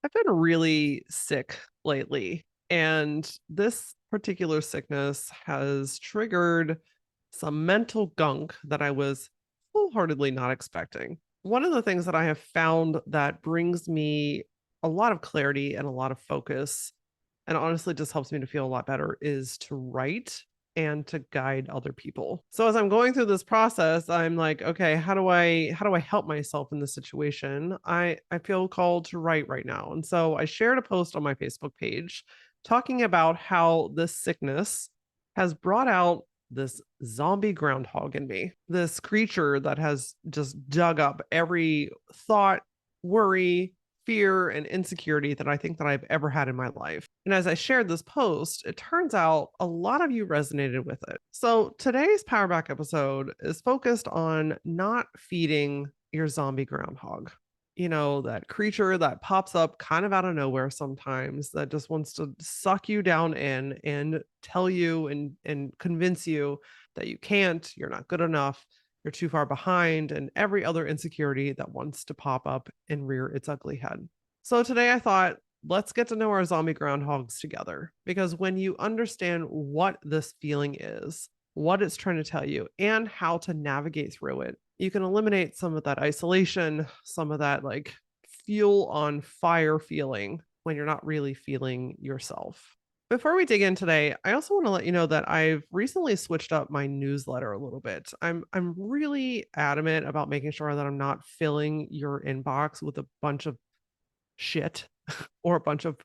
I've been really sick lately, and this particular sickness has triggered some mental gunk that I was wholeheartedly not expecting. One of the things that I have found that brings me a lot of clarity and a lot of focus, and honestly just helps me to feel a lot better, is to write and to guide other people. So as I'm going through this process, I'm like, okay, how do I help myself in this situation? I feel called to write right now. And so I shared a post on my Facebook page talking about how this sickness has brought out this zombie groundhog in me, this creature that has just dug up every thought, worry, fear, and insecurity that I think that I've ever had in my life. And as I shared this post, it turns out a lot of you resonated with it. So today's Powerback episode is focused on not feeding your zombie groundhog. That creature that pops up kind of out of nowhere sometimes that just wants to suck you down in and tell you and convince you that you can't, you're not good enough, you're too far behind, and every other insecurity that wants to pop up and rear its ugly head. So today I thought, let's get to know our zombie groundhogs together. Because when you understand what this feeling is, what it's trying to tell you, and how to navigate through it, you can eliminate some of that isolation, some of that like fuel on fire feeling when you're not really feeling yourself. Before we dig in today, I also want to let you know that I've recently switched up my newsletter a little bit. I'm really adamant about making sure that I'm not filling your inbox with a bunch of shit or a bunch of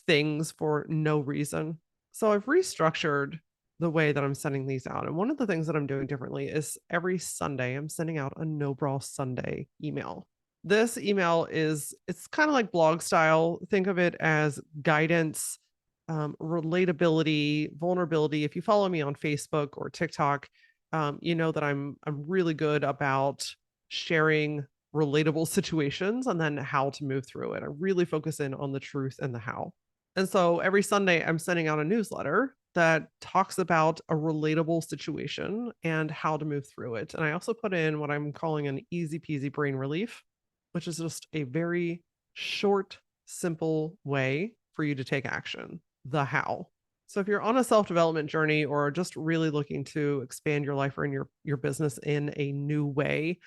things for no reason. So I've restructured the way that I'm sending these out. And one of the things that I'm doing differently is every Sunday, I'm sending out a No Brawl Sunday email. This email it's kind of like blog style. Think of it as guidance, relatability, vulnerability. If you follow me on Facebook or TikTok, you know that I'm really good about sharing relatable situations and then how to move through it. I really focus in on the truth and the how. And so every Sunday, I'm sending out a newsletter that talks about a relatable situation and how to move through it. And I also put in what I'm calling an easy peasy brain relief, which is just a very short, simple way for you to take action, the how. So if you're on a self-development journey or just really looking to expand your life or in your business in a new way,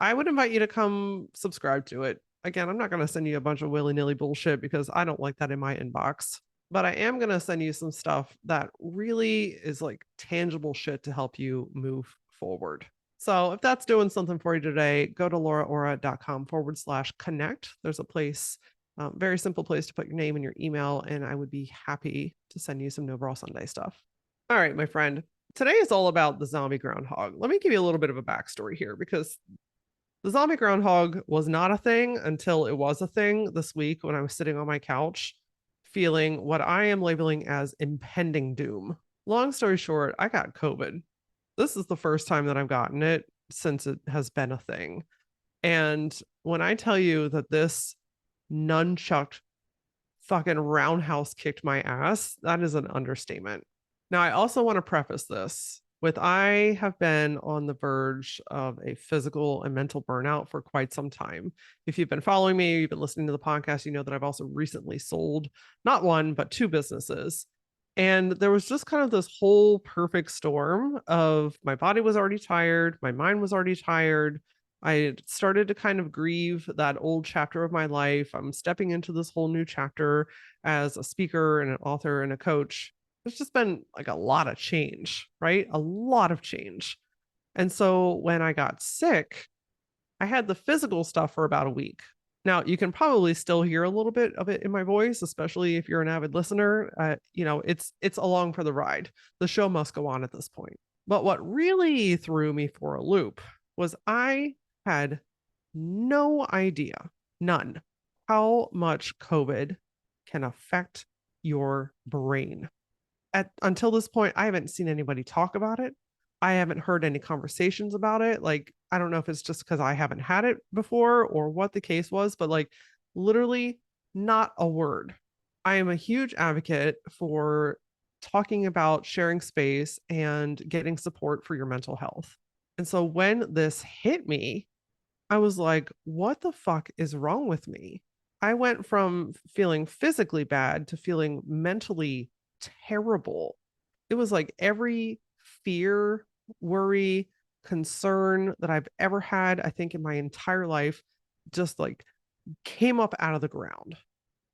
I would invite you to come subscribe to it. Again, I'm not going to send you a bunch of willy-nilly bullshit because I don't like that in my inbox. But I am going to send you some stuff that really is like tangible shit to help you move forward. So if that's doing something for you today, go to LauraAura.com/connect. There's a place, very simple place to put your name and your email, and I would be happy to send you some No Brawl Sunday stuff. All right, my friend. Today is all about the zombie groundhog. Let me give you a little bit of a backstory here because the zombie groundhog was not a thing until it was a thing this week when I was sitting on my couch feeling what I am labeling as impending doom. Long story short, I got COVID. This is the first time that I've gotten it since it has been a thing. And when I tell you that this nunchucked fucking roundhouse kicked my ass, that is an understatement. Now, I also want to preface this with I have been on the verge of a physical and mental burnout for quite some time. If you've been following me, you've been listening to the podcast, you know that I've also recently sold not one, but two businesses. And there was just kind of this whole perfect storm of my body was already tired, my mind was already tired. I started to kind of grieve that old chapter of my life. I'm stepping into this whole new chapter as a speaker and an author and a coach. There's just been like a lot of change, right? A lot of change. And so when I got sick, I had the physical stuff for about a week. Now, you can probably still hear a little bit of it in my voice, especially if you're an avid listener. It's along for the ride. The show must go on at this point. But what really threw me for a loop was I had no idea, none, how much COVID can affect your brain. Until this point, I haven't seen anybody talk about it. I haven't heard any conversations about it. Like, I don't know if it's just because I haven't had it before or what the case was, but like literally not a word. I am a huge advocate for talking about sharing space and getting support for your mental health. And so when this hit me, I was like, what the fuck is wrong with me? I went from feeling physically bad to feeling mentally terrible. It was like every fear, worry, concern that I've ever had, I think in my entire life, just like came up out of the ground.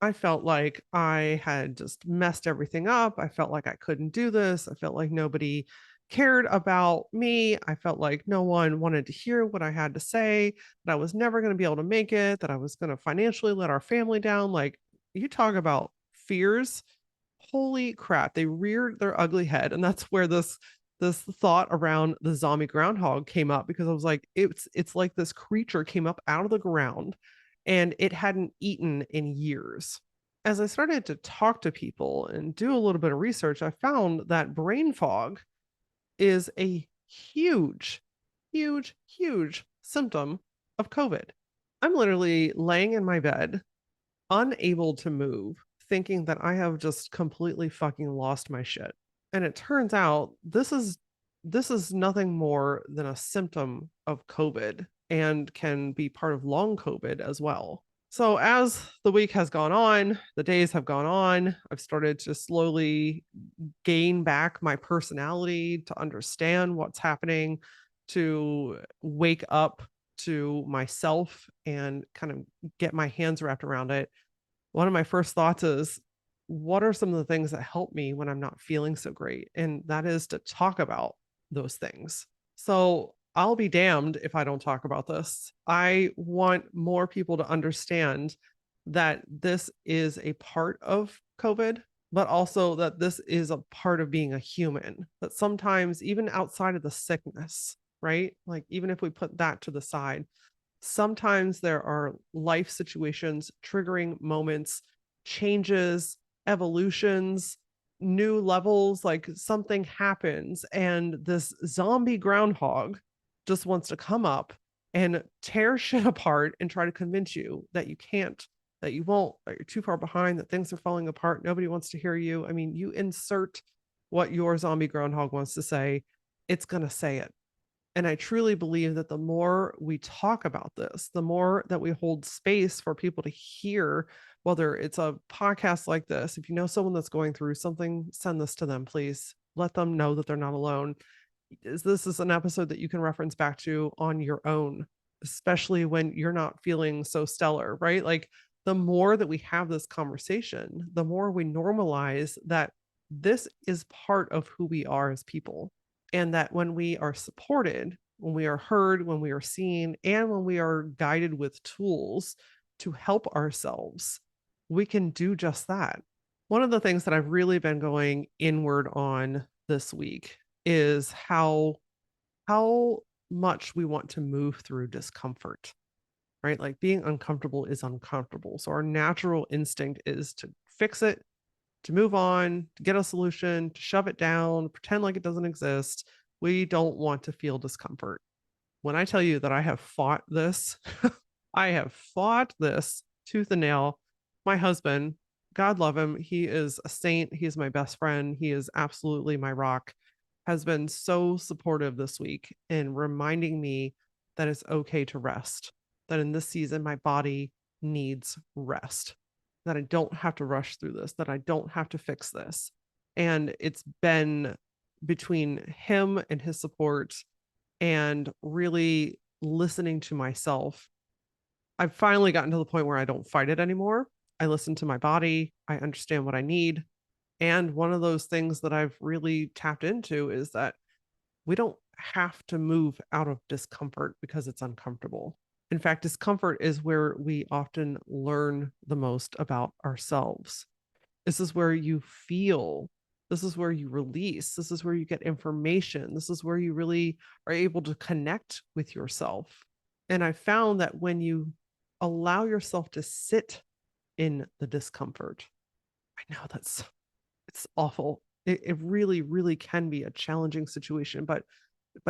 I felt like I had just messed everything up. I felt like I couldn't do this. I felt like nobody cared about me. I felt like no one wanted to hear what I had to say, that I was never going to be able to make it, that I was going to financially let our family down. Like, you talk about fears. Holy crap, they reared their ugly head. And that's where this thought around the zombie groundhog came up, because I was like, it's like this creature came up out of the ground and it hadn't eaten in years. As I started to talk to people and do a little bit of research, I found that brain fog is a huge, huge, huge symptom of COVID. I'm literally laying in my bed, unable to move, thinking that I have just completely fucking lost my shit. And it turns out this is nothing more than a symptom of COVID and can be part of long COVID as well. So as the week has gone on, the days have gone on, I've started to slowly gain back my personality, to understand what's happening, to wake up to myself and kind of get my hands wrapped around it. One of my first thoughts is, what are some of the things that help me when I'm not feeling so great? And that is to talk about those things. So I'll be damned if I don't talk about this. I want more people to understand that this is a part of COVID, but also that this is a part of being a human. That sometimes, even outside of the sickness, right? Like, even if we put that to the side, sometimes there are life situations, triggering moments, changes, evolutions, new levels. Like, something happens and this zombie groundhog just wants to come up and tear shit apart and try to convince you that you can't, that you won't, that you're too far behind, that things are falling apart, nobody wants to hear you. I mean, you insert what your zombie groundhog wants to say, it's going to say it. And I truly believe that the more we talk about this, the more that we hold space for people to hear, whether it's a podcast like this, if you know someone that's going through something, send this to them, please. Let them know that they're not alone. This is an episode that you can reference back to on your own, especially when you're not feeling so stellar, right? Like, the more that we have this conversation, the more we normalize that this is part of who we are as people. And that when we are supported, when we are heard, when we are seen, and when we are guided with tools to help ourselves, we can do just that. One of the things that I've really been going inward on this week is how much we want to move through discomfort, right? Like, being uncomfortable is uncomfortable. So our natural instinct is to fix it, to move on, to get a solution, to shove it down, pretend like it doesn't exist. We don't want to feel discomfort. When I tell you that I have fought this, I have fought this tooth and nail. My husband, God love him, he is a saint. He is my best friend. He is absolutely my rock, has been so supportive this week in reminding me that it's okay to rest, that in this season, my body needs rest, that I don't have to rush through this, that I don't have to fix this. And it's been between him and his support and really listening to myself. I've finally gotten to the point where I don't fight it anymore. I listen to my body. I understand what I need. And one of those things that I've really tapped into is that we don't have to move out of discomfort because it's uncomfortable. In fact, discomfort is where we often learn the most about ourselves. This is where you feel. This is where you release. This is where you get information. This is where you really are able to connect with yourself. And I found that when you allow yourself to sit in the discomfort, I know it's awful. It really, really can be a challenging situation, but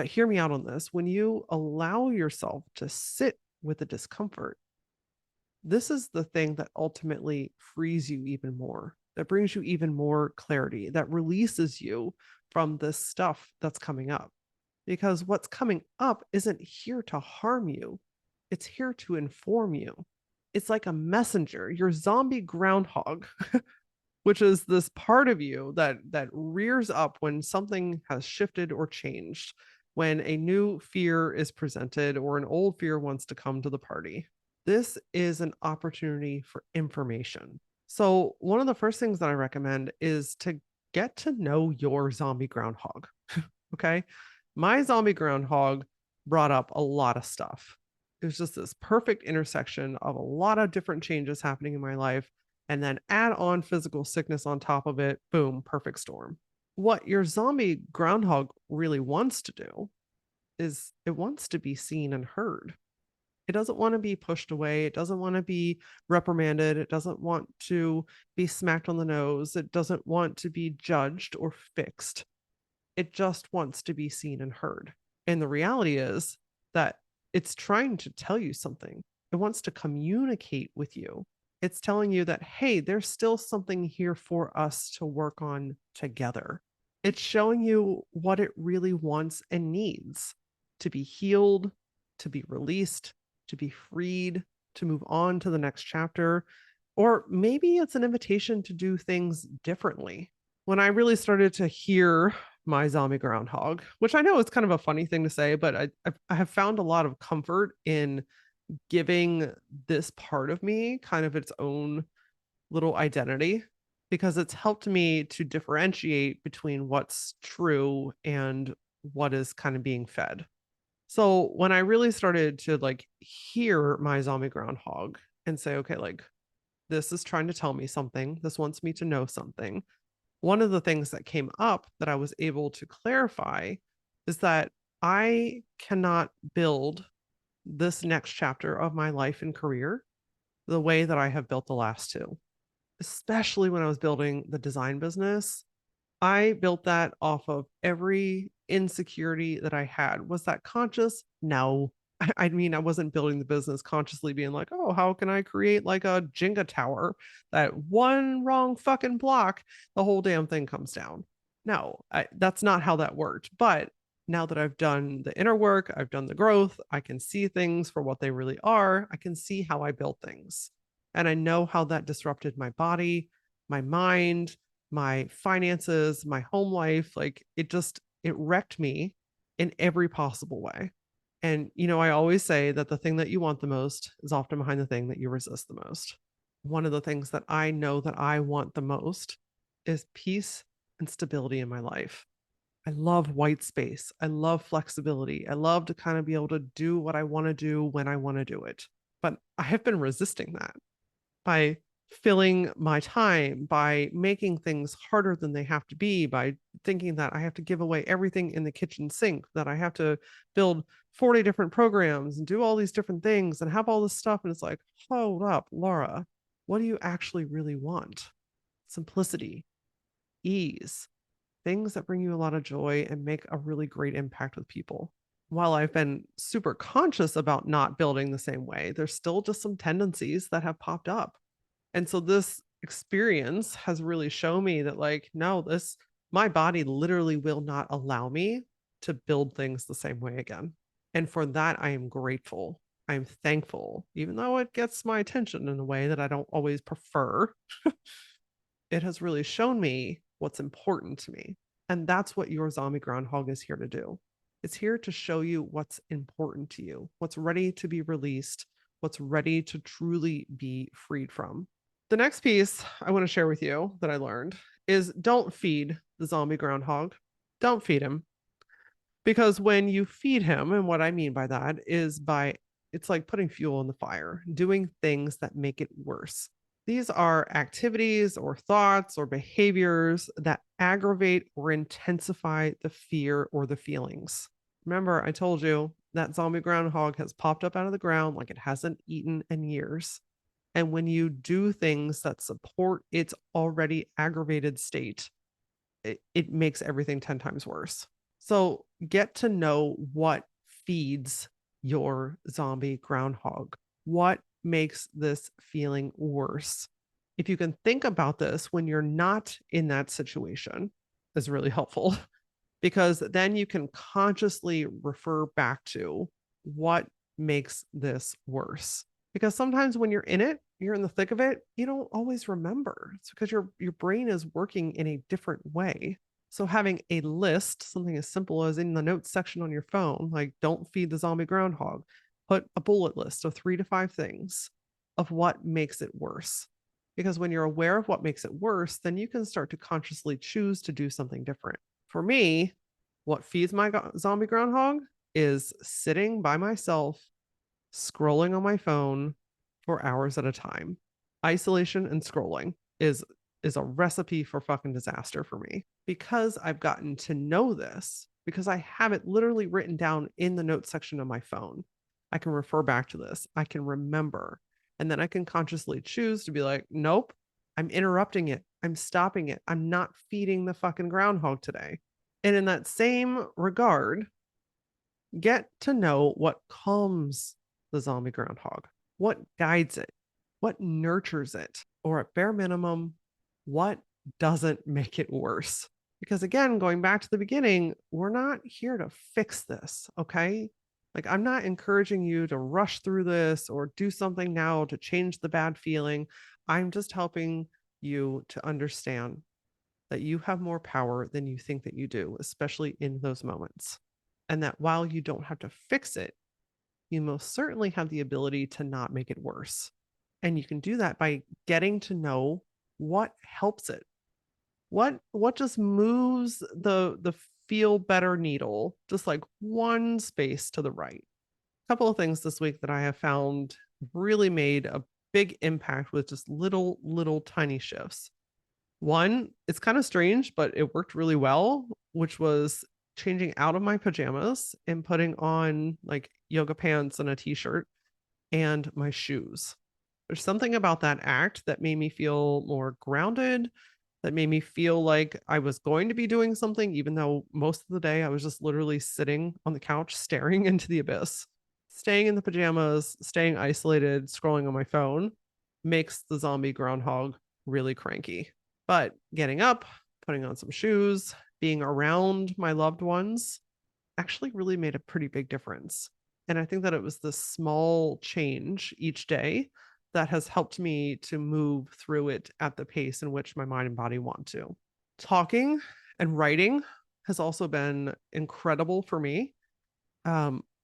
hear me out on this. When you allow yourself to sit with the discomfort, this is the thing that ultimately frees you even more, that brings you even more clarity, that releases you from this stuff that's coming up. Because what's coming up isn't here to harm you, it's here to inform you. It's like a messenger, your zombie groundhog, which is this part of you that rears up when something has shifted or changed, when a new fear is presented or an old fear wants to come to the party. This is an opportunity for information. So, one of the first things that I recommend is to get to know your zombie groundhog. Okay. My zombie groundhog brought up a lot of stuff. It was just this perfect intersection of a lot of different changes happening in my life. And then add on physical sickness on top of it. Boom, perfect storm. What your zombie groundhog really wants to do is it wants to be seen and heard. It doesn't want to be pushed away. It doesn't want to be reprimanded. It doesn't want to be smacked on the nose. It doesn't want to be judged or fixed. It just wants to be seen and heard. And the reality is that it's trying to tell you something. It wants to communicate with you. It's telling you that, hey, there's still something here for us to work on together. It's showing you what it really wants and needs to be healed, to be released, to be freed, to move on to the next chapter. Or maybe it's an invitation to do things differently. When I really started to hear my zombie groundhog, which I know is kind of a funny thing to say, but I have found a lot of comfort in giving this part of me kind of its own little identity, because it's helped me to differentiate between what's true and what is kind of being fed. So when I really started to like hear my zombie groundhog and say, okay, like this is trying to tell me something, this wants me to know something. One of the things that came up that I was able to clarify is that I cannot build this next chapter of my life and career the way that I have built the last two, especially when I was building the design business. I built that off of every insecurity that I had. Was that conscious? No. I mean, I wasn't building the business consciously being like, oh, how can I create like a Jenga tower that one wrong fucking block, the whole damn thing comes down. No, that's not how that worked. But now that I've done the inner work, I've done the growth, I can see things for what they really are. I can see how I built things. And I know how that disrupted my body, my mind, my finances, my home life. Like it wrecked me in every possible way. And, I always say that the thing that you want the most is often behind the thing that you resist the most. One of the things that I know that I want the most is peace and stability in my life. I love white space. I love flexibility. I love to kind of be able to do what I want to do when I want to do it. But I have been resisting that by filling my time, by making things harder than they have to be, by thinking that I have to give away everything in the kitchen sink, that I have to build 40 different programs and do all these different things and have all this stuff. And it's like, hold up, Laura, what do you actually really want? Simplicity, ease, things that bring you a lot of joy and make a really great impact with people. While I've been super conscious about not building the same way, there's still just some tendencies that have popped up. And so this experience has really shown me that, like, no, my body literally will not allow me to build things the same way again. And for that, I am grateful. I'm thankful, even though it gets my attention in a way that I don't always prefer. It has really shown me what's important to me. And that's what your zombie groundhog is here to do. It's here to show you what's important to you, what's ready to be released, what's ready to truly be freed from. The next piece I want to share with you that I learned is don't feed the zombie groundhog. Don't feed him. Because when you feed him, and what I mean by that is it's like putting fuel in the fire, doing things that make it worse. These are activities or thoughts or behaviors that aggravate or intensify the fear or the feelings. Remember, I told you that zombie groundhog has popped up out of the ground like it hasn't eaten in years. And when you do things that support its already aggravated state, it makes everything 10 times worse. So get to know what feeds your zombie groundhog. What makes this feeling worse? If you can think about this when you're not in that situation, is really helpful, because then you can consciously refer back to what makes this worse. Because sometimes when you're in it, you're in the thick of it, you don't always remember. It's because your brain is working in a different way. So having a list, something as simple as in the notes section on your phone, like don't feed the zombie groundhog, put a bullet list of 3 to 5 things of what makes it worse. Because when you're aware of what makes it worse, then you can start to consciously choose to do something different. For me, what feeds my zombie groundhog is sitting by myself, scrolling on my phone for hours at a time. Isolation and scrolling is a recipe for fucking disaster for me, because I've gotten to know this, because I have it literally written down in the notes section of my phone. I can refer back to this. I can remember. And then I can consciously choose to be like, nope, I'm interrupting it. I'm stopping it. I'm not feeding the fucking groundhog today. And in that same regard, get to know what calms the zombie groundhog, what guides it, what nurtures it, or at bare minimum, what doesn't make it worse. Because again, going back to the beginning, we're not here to fix this, okay? Like, I'm not encouraging you to rush through this or do something now to change the bad feeling. I'm just helping you to understand that you have more power than you think that you do, especially in those moments. And that while you don't have to fix it, you most certainly have the ability to not make it worse. And you can do that by getting to know what helps it. What just moves the feel better needle just like one space to the right. A couple of things this week that I have found really made a big impact with just little tiny shifts. One, it's kind of strange, but it worked really well, which was changing out of my pajamas and putting on like yoga pants and a t-shirt and my shoes. There's something about that act that made me feel more grounded, that made me feel like I was going to be doing something, even though most of the day I was just literally sitting on the couch staring into the abyss. Staying in the pajamas, staying isolated, scrolling on my phone makes the zombie groundhog really cranky. But getting up, putting on some shoes, being around my loved ones actually really made a pretty big difference. And I think that it was the small change each day that has helped me to move through it at the pace in which my mind and body want to. Talking and writing has also been incredible for me.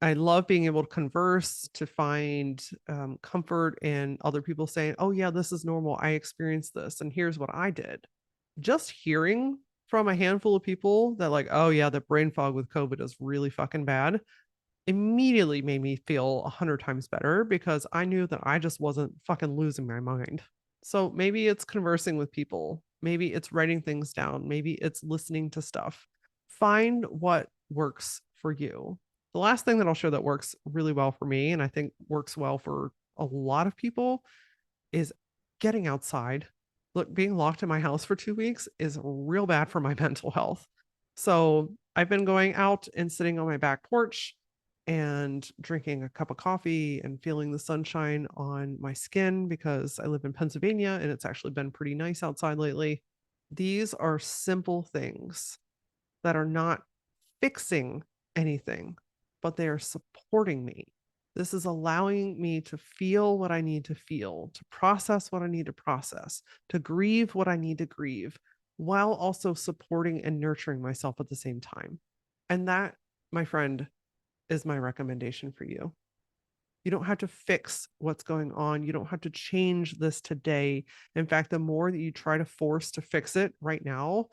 I love being able to converse, to find comfort in other people saying, oh, yeah, this is normal. I experienced this, and here's what I did. Just hearing from a handful of people that, like, oh, yeah, the brain fog with COVID is really fucking bad, immediately made me feel 100 times better because I knew that I just wasn't fucking losing my mind. So maybe it's conversing with people. Maybe it's writing things down. Maybe it's listening to stuff. Find what works for you. The last thing that I'll share that works really well for me, and I think works well for a lot of people, is getting outside. Look, being locked in my house for 2 weeks is real bad for my mental health. So I've been going out and sitting on my back porch and drinking a cup of coffee and feeling the sunshine on my skin because I live in Pennsylvania and it's actually been pretty nice outside lately. These are simple things that are not fixing anything, but they are supporting me. This is allowing me to feel what I need to feel, to process what I need to process, to grieve what I need to grieve, while also supporting and nurturing myself at the same time. And that, my friend, is my recommendation for you. You don't have to fix what's going on. You don't have to change this today. In fact, the more that you try to force to fix it right now,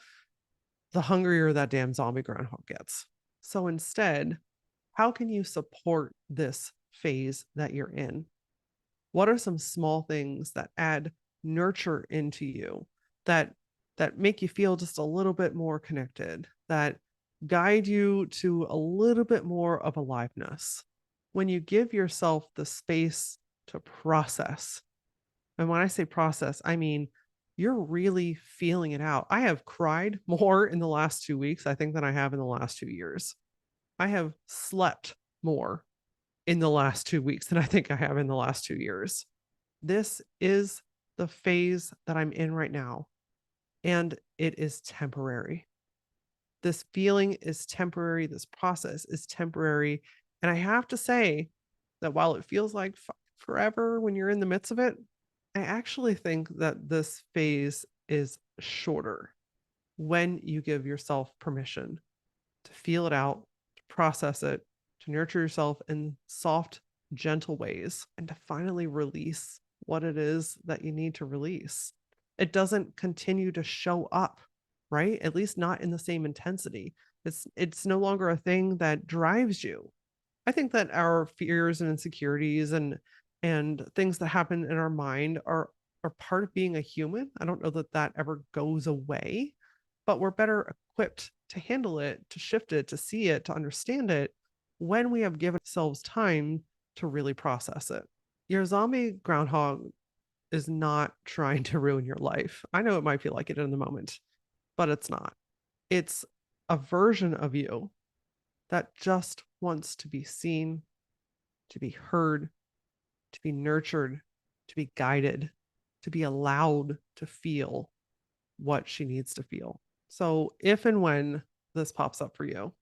the hungrier that damn zombie groundhog gets. So instead, how can you support this phase that you're in? What are some small things that add nurture into you, that make you feel just a little bit more connected, that guide you to a little bit more of aliveness? When you give yourself the space to process, and when I say process, I mean you're really feeling it out. I have cried more in the last 2 weeks, I think, than I have in the last 2 years. I have slept more in the last 2 weeks than I think I have in the last 2 years. This is the phase that I'm in right now, and it is temporary. This feeling is temporary. This process is temporary. And I have to say that while it feels like forever when you're in the midst of it. I actually think that this phase is shorter when you give yourself permission to feel it out, to process it, to nurture yourself in soft, gentle ways, and to finally release what it is that you need to release. It doesn't continue to show up, right? At least not in the same intensity. It's no longer a thing that drives you. I think that our fears and insecurities and things that happen in our mind are part of being a human. I don't know that that ever goes away, but we're better equipped to handle it, to shift it, to see it, to understand it when we have given ourselves time to really process it. Your zombie groundhog is not trying to ruin your life. I know it might feel like it in the moment, but it's not. It's a version of you that just wants to be seen, to be heard, to be nurtured, to be guided, to be allowed to feel what she needs to feel. So if and when this pops up for you,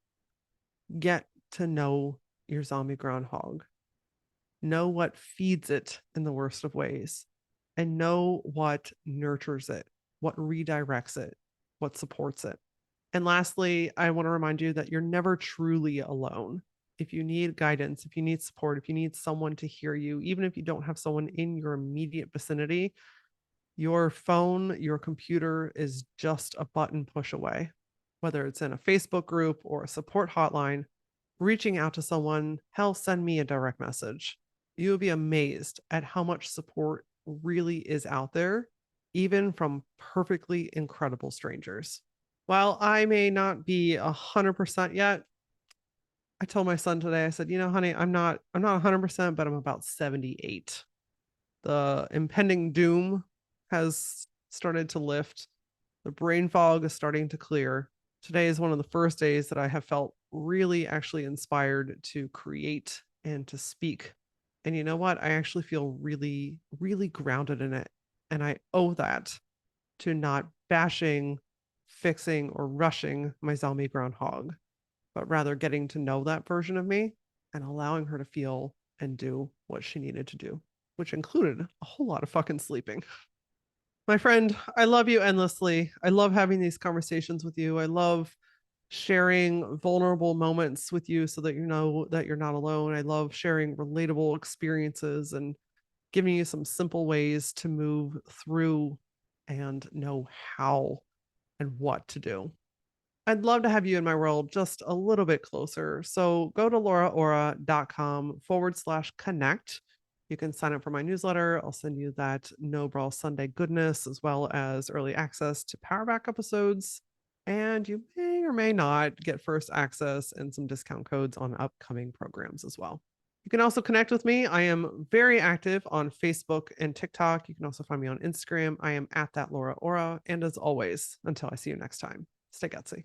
get to know your zombie groundhog. Know what feeds it in the worst of ways, and know what nurtures it, what redirects it, what supports it. And lastly, I want to remind you that you're never truly alone. If you need guidance, if you need support, if you need someone to hear you, even if you don't have someone in your immediate vicinity, your phone, your computer is just a button push away. Whether it's in a Facebook group or a support hotline, reaching out to someone, hell, send me a direct message. You'll be amazed at how much support really is out there, even from perfectly incredible strangers. While I may not be 100% yet, I told my son today, I said, honey, I'm not 100%, but I'm about 78. The impending doom has started to lift. The brain fog is starting to clear. Today is one of the first days that I have felt really actually inspired to create and to speak. And you know what? I actually feel really, really grounded in it. And I owe that to not bashing, fixing, or rushing my zombie groundhog, but rather getting to know that version of me and allowing her to feel and do what she needed to do, which included a whole lot of fucking sleeping. My friend, I love you endlessly. I love having these conversations with you. I love sharing vulnerable moments with you so that you know that you're not alone. I love sharing relatable experiences and giving you some simple ways to move through and know how and what to do. I'd love to have you in my world just a little bit closer. So go to LauraAura.com/connect. You can sign up for my newsletter. I'll send you that No Brawl Sunday goodness, as well as early access to Powerback episodes. And you may or may not get first access and some discount codes on upcoming programs as well. You can also connect with me. I am very active on Facebook and TikTok. You can also find me on Instagram. I am at that LauraAura. And as always, until I see you next time, stay gutsy.